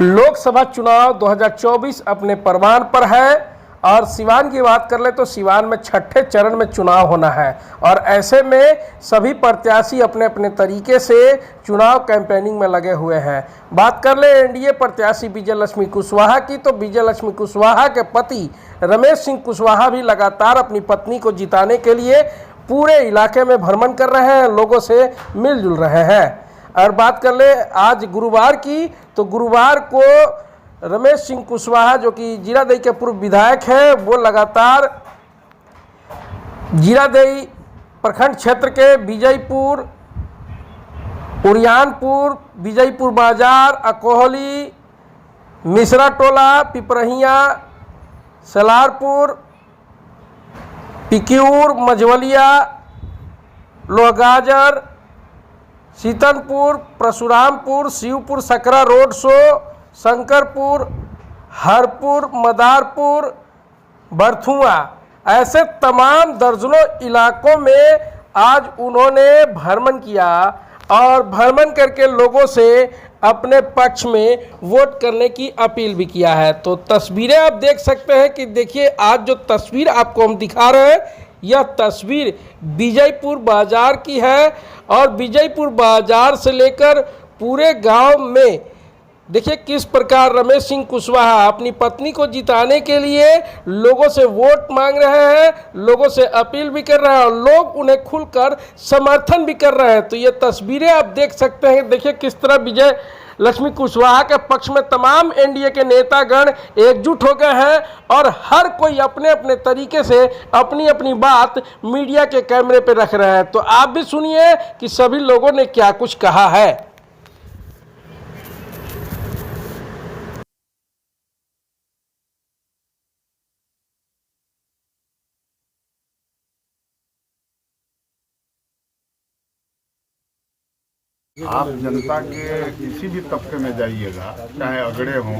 लोकसभा चुनाव 2024 अपने परवान पर है और सिवान की बात कर ले तो सिवान में छठे चरण में चुनाव होना है और ऐसे में सभी प्रत्याशी अपने अपने तरीके से चुनाव कैंपेनिंग में लगे हुए हैं। बात कर ले एनडीए प्रत्याशी विजय लक्ष्मी कुशवाहा की, तो विजय लक्ष्मी कुशवाहा के पति रमेश सिंह कुशवाहा भी लगातार अपनी पत्नी को जिताने के लिए पूरे इलाके में भ्रमण कर रहे हैं, लोगों से मिलजुल रहे हैं। और बात कर ले आज गुरुवार की, तो गुरुवार को रमेश सिंह कुशवाहा जो कि जीरादेई के पूर्व विधायक हैं, वो लगातार जीरादेई प्रखंड क्षेत्र के विजयपुर, उरियानपुर, विजयपुर बाजार, अकोहली, मिश्रा टोला, पिपरहिया, सलारपुर, पिक्यूर, मझवलिया, लोहगाजर, सीतनपुर, परशुरामपुर, शिवपुर, सकरा रोड शो, शंकरपुर, हरपुर, मदारपुर, बरथुआ, ऐसे तमाम दर्जनों इलाकों में आज उन्होंने भ्रमण किया और भ्रमण करके लोगों से अपने पक्ष में वोट करने की अपील भी किया है। तो तस्वीरें आप देख सकते हैं कि देखिए आज जो तस्वीर आपको हम दिखा रहे हैं, यह तस्वीर विजयपुर बाजार की है और विजयपुर बाजार से लेकर पूरे गांव में देखिए किस प्रकार रमेश सिंह कुशवाहा अपनी पत्नी को जिताने के लिए लोगों से वोट मांग रहे हैं, लोगों से अपील भी कर रहे हैं और लोग उन्हें खुलकर समर्थन भी कर रहे हैं। तो ये तस्वीरें आप देख सकते हैं, देखिए किस तरह विजय लक्ष्मी कुशवाहा के पक्ष में तमाम एनडीए के नेतागण एकजुट हो गए हैं और हर कोई अपने अपने तरीके से अपनी अपनी बात मीडिया के कैमरे पर रख रहे हैं। तो आप भी सुनिए कि सभी लोगों ने क्या कुछ कहा है। आप जनता के किसी भी तबके में जाइएगा, चाहे अगड़े हों,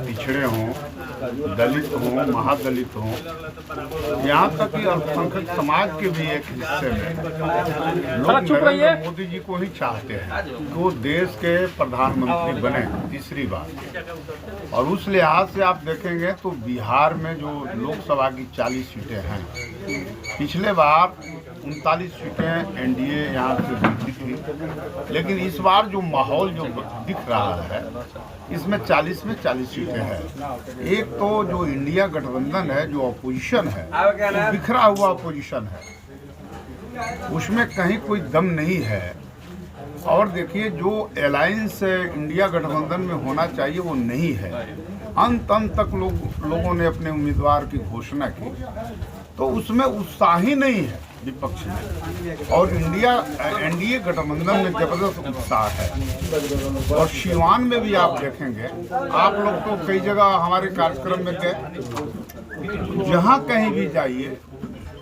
पिछड़े हों, दलित हों, महादलित हों, यहाँ तक कि अल्पसंख्यक समाज के भी एक हिस्से में लोग नरेंद्र मोदी जी को ही चाहते हैं कि वो देश के प्रधानमंत्री बने तीसरी बार। और उस लिहाज से आप देखेंगे तो बिहार में जो लोकसभा की 40 सीटें हैं, पिछले बार 39 सीटें एनडीए यहाँ से जीती थी, लेकिन इस बार जो माहौल जो दिख रहा है इसमें 40 में 40 सीटें हैं। एक तो जो इंडिया गठबंधन है, जो अपोजिशन है, तो बिखरा हुआ अपोजिशन है, उसमें कहीं कोई दम नहीं है। और देखिए जो अलायंस इंडिया गठबंधन में होना चाहिए वो नहीं है। अंत तक लोगों ने अपने उम्मीदवार की घोषणा की, तो उसमें उत्साह ही नहीं है विपक्ष में। और एनडीए गठबंधन में जबरदस्त उत्साह है। और सिवान में भी आप देखेंगे, आप लोग तो कई जगह हमारे कार्यक्रम में गए, जहाँ कहीं भी जाइए,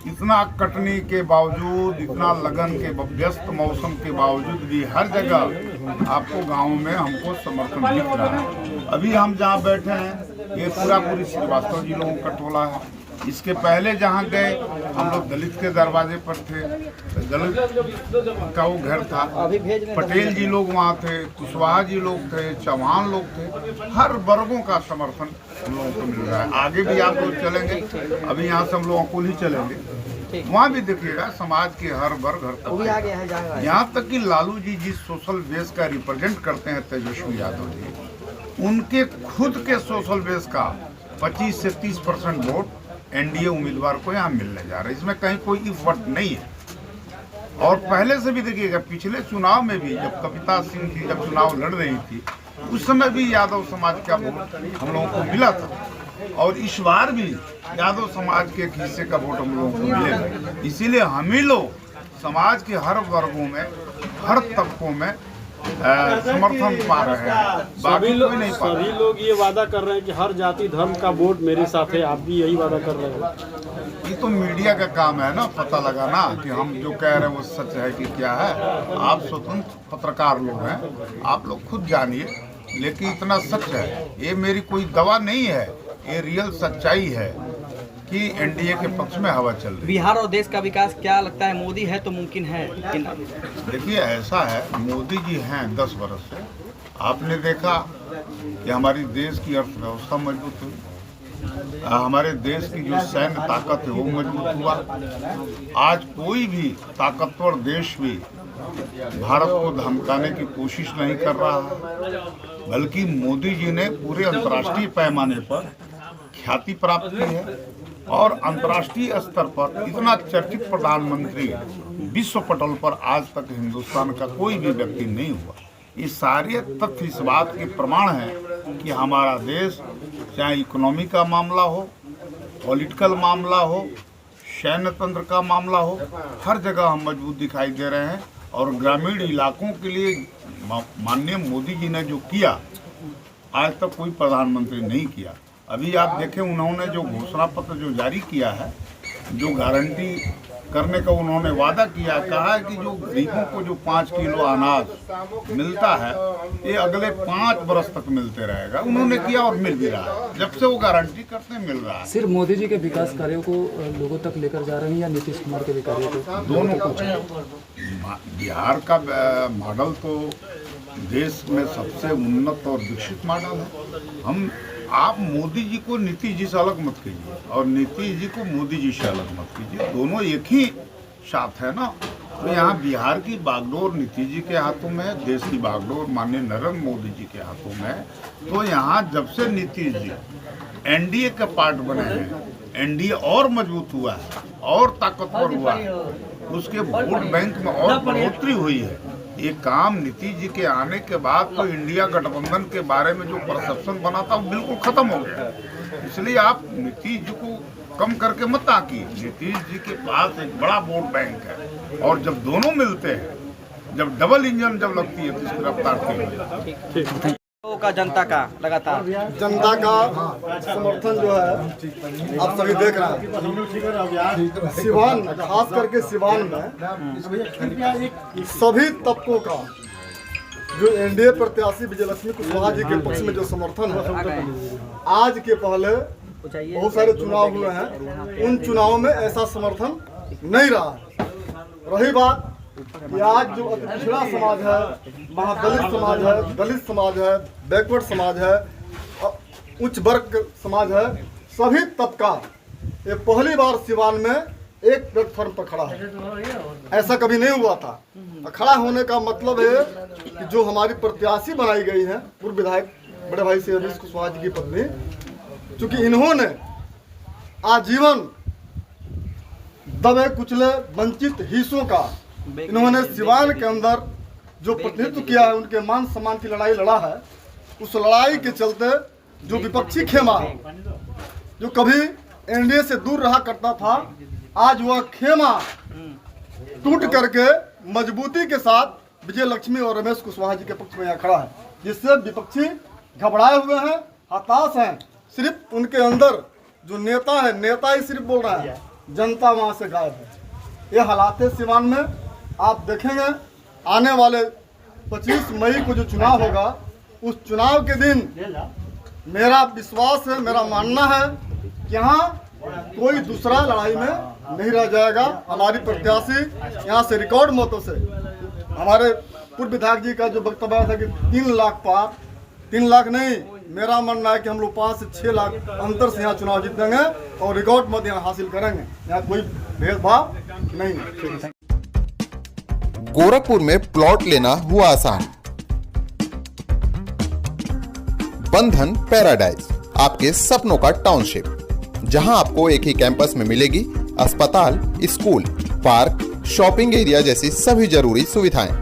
इतना कटनी के बावजूद, इतना लगन के व्यस्त मौसम के बावजूद भी हर जगह आपको गाँव में हमको समर्थन दिख रहा है। अभी हम जहाँ बैठे हैं ये पूरी श्रीवास्तव जी लोगों का टोला है। इसके पहले जहाँ गए हम लोग दलित के दरवाजे पर थे, दलित का वो घर था, पटेल जी लोग वहाँ थे, कुशवाहा जी लोग थे, चौहान लोग थे, हर वर्गों का समर्थन हम लोगों को मिल रहा है। आगे भी आप लोग चलेंगे, अभी यहाँ से हम लोग अकोल ही चलेंगे, वहाँ भी देखिएगा समाज के हर वर्ग हर तबके, यहाँ तक कि लालू जी जिस सोशल बेस का रिप्रेजेंट करते हैं तेजस्वी यादव जी, उनके खुद के सोशल बेस का 25 से 30% वोट एनडीए उम्मीदवार को यहाँ मिलने जा रहा है। इसमें कहीं कोई इफर्ट नहीं है। और पहले से भी देखिएगा, पिछले चुनाव में भी जब कविता सिंह जी जब चुनाव लड़ रही थी, उस समय भी यादव समाज का वोट हम लोगों को मिला था और इस बार भी यादव समाज के एक हिस्से का वोट हम लोगों को मिलेगा। इसीलिए हम ही लोग समाज के हर वर्गों में, हर तबकों में समर्थन पा रहे हैं। सभी लोग ये वादा कर रहे हैं कि हर जाति धर्म का वोट मेरे साथ है। आप भी यही वादा कर रहे हैं? ये तो मीडिया का काम है ना, पता लगाना कि हम जो कह रहे हैं वो सच है कि क्या है। आप स्वतंत्र पत्रकार लोग हैं, आप लोग खुद जानिए। लेकिन इतना सच है, ये मेरी कोई दवा नहीं है, ये रियल सच्चाई है कि एनडीए के पक्ष में हवा चल रही है। बिहार और देश का विकास क्या लगता है, मोदी है तो मुमकिन है? देखिए ऐसा है, मोदी जी हैं 10 वर्ष से, आपने देखा कि हमारी देश की अर्थव्यवस्था मजबूत हुई, हमारे देश की जो सैन्य ताकत है वो मजबूत हुआ। आज कोई भी ताकतवर देश भी भारत को धमकाने की कोशिश नहीं कर रहा है, बल्कि मोदी जी ने पूरे अंतर्राष्ट्रीय पैमाने पर ख्याति प्राप्त की है और अंतर्राष्ट्रीय स्तर पर इतना चर्चित प्रधानमंत्री विश्व पटल पर आज तक हिंदुस्तान का कोई भी व्यक्ति नहीं हुआ। ये सारे तथ्य इस बात के प्रमाण हैं कि हमारा देश, चाहे इकोनॉमी का मामला हो, पॉलिटिकल मामला हो, सैन्य तंत्र का मामला हो, हर जगह हम मजबूत दिखाई दे रहे हैं। और ग्रामीण इलाकों के लिए माननीय मोदी जी ने जो किया, आज तक कोई प्रधानमंत्री नहीं किया। अभी आप देखें, उन्होंने जो घोषणा पत्र जो जारी किया है, जो गारंटी करने का उन्होंने वादा किया, कहा है कि जो गरीबों को जो 5 किलो अनाज मिलता है ये अगले 5 बरस तक मिलते रहेगा। उन्होंने किया और मिल भी रहा है, जब से वो गारंटी करते मिल रहा है। सिर्फ मोदी जी के विकास कार्यों को लोगों तक लेकर जा रहे हैं या नीतीश कुमार के भी कार्यों को? दोनों को। बिहार का मॉडल तो देश में सबसे उन्नत और विकसित मॉडल है। आप मोदी जी को नीतीश जी से अलग मत कीजिए और नीतीश जी को मोदी जी से अलग मत कीजिए, दोनों एक ही साथ है ना। तो यहाँ बिहार की बागडोर नीतीश जी के हाथों में है, देश की बागडोर माननीय नरेंद्र मोदी जी के हाथों में है। तो यहाँ जब से नीतीश जी एनडीए का पार्ट बने हैं, एनडीए और मजबूत हुआ है और ताकतवर हुआ है, उसके वोट बैंक में और बढ़ोतरी हुई है। ये काम नीतीश जी के आने के बाद तो इंडिया गठबंधन के बारे में जो परसेप्शन बना था वो बिल्कुल खत्म हो गया। इसलिए आप नीतीश जी को कम करके मत आकिए। नीतीश जी के पास एक बड़ा वोट बैंक है और जब दोनों मिलते हैं, जब डबल इंजन जब लगती है तो इसकी रफ्तार का जनता का लगातार जनता का समर्थन जो है आप सभी देख रहे हैं। सिवान, खास करके सिवान में सभी तबकों का जो एनडीए प्रत्याशी विजयलक्ष्मी कुशवाहा जी के पक्ष में जो समर्थन है, आज के पहले बहुत सारे चुनाव हुए हैं, उन चुनावों में ऐसा समर्थन नहीं रहा। रही बात कि आज जो अति पिछड़ा समाज है, महादलित समाज है, दलित समाज है, बैकवर्ड समाज है, उच्च वर्ग समाज है, सभी तबका ये पहली बार सिवान में एक प्लेटफॉर्म पर खड़ा है। ऐसा कभी नहीं हुआ था। खड़ा होने का मतलब है कि जो हमारी प्रत्याशी बनाई गई है, पूर्व विधायक बड़े भाई से रमेश कुशवाहा जी की पत्नी, चूंकि इन्होंने आजीवन दबे कुचले वंचित हिस्सों का इन्होंने सिवान के अंदर जो प्रतिनिधित्व किया है, उनके मान सम्मान की लड़ाई लड़ा है। उस लड़ाई के चलते जो विपक्षी खेमा जो कभी एनडीए से दूर रहा करता था, आज वह खेमा टूट करके मजबूती के साथ विजयलक्ष्मी और रमेश कुशवाहा जी के पक्ष में यहाँ खड़ा है, जिससे विपक्षी घबराए हुए हैं, हताश हैं। सिर्फ उनके अंदर जो नेता है, नेता ही सिर्फ बोल रहा है, जनता वहाँ से गायब है। ये हालात है सिवान में। आप देखेंगे आने वाले 25 मई को जो चुनाव होगा, उस चुनाव के दिन मेरा विश्वास है, मेरा मानना है कि यहाँ कोई दूसरा लड़ाई में नहीं रह जाएगा। हमारी प्रत्याशी यहाँ से रिकॉर्ड मतों से, हमारे पूर्व विधायक जी का जो वक्तव्य था कि 3 लाख पार, 3 लाख नहीं, मेरा मानना है कि हम लोग 5 से 6 लाख अंतर से यहाँ चुनाव जीतेंगे और रिकॉर्ड मत यहाँ हासिल करेंगे। यहाँ कोई भेदभाव नहीं है। गोरखपुर में प्लॉट लेना हुआ आसान। बंधन पैराडाइज, आपके सपनों का टाउनशिप, जहां आपको एक ही कैंपस में मिलेगी अस्पताल, स्कूल, पार्क, शॉपिंग एरिया जैसी सभी जरूरी सुविधाएं।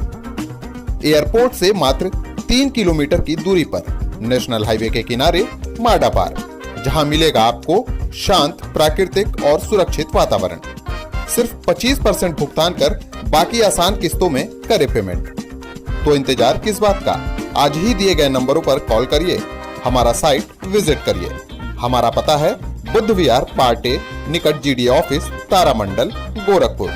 एयरपोर्ट से मात्र 3 किलोमीटर की दूरी पर नेशनल हाईवे के किनारे माडा पार्क, जहां मिलेगा आपको शांत, प्राकृतिक और सुरक्षित वातावरण। सिर्फ 25% भुगतान कर बाकी आसान किस्तों में करे पेमेंट। तो इंतजार किस बात का? आज ही दिए गए नंबरों पर कॉल करिए, हमारा साइट विजिट करिए। हमारा पता है बुद्ध विहार पार्टे निकट जीडी ऑफिस, तारामंडल, गोरखपुर।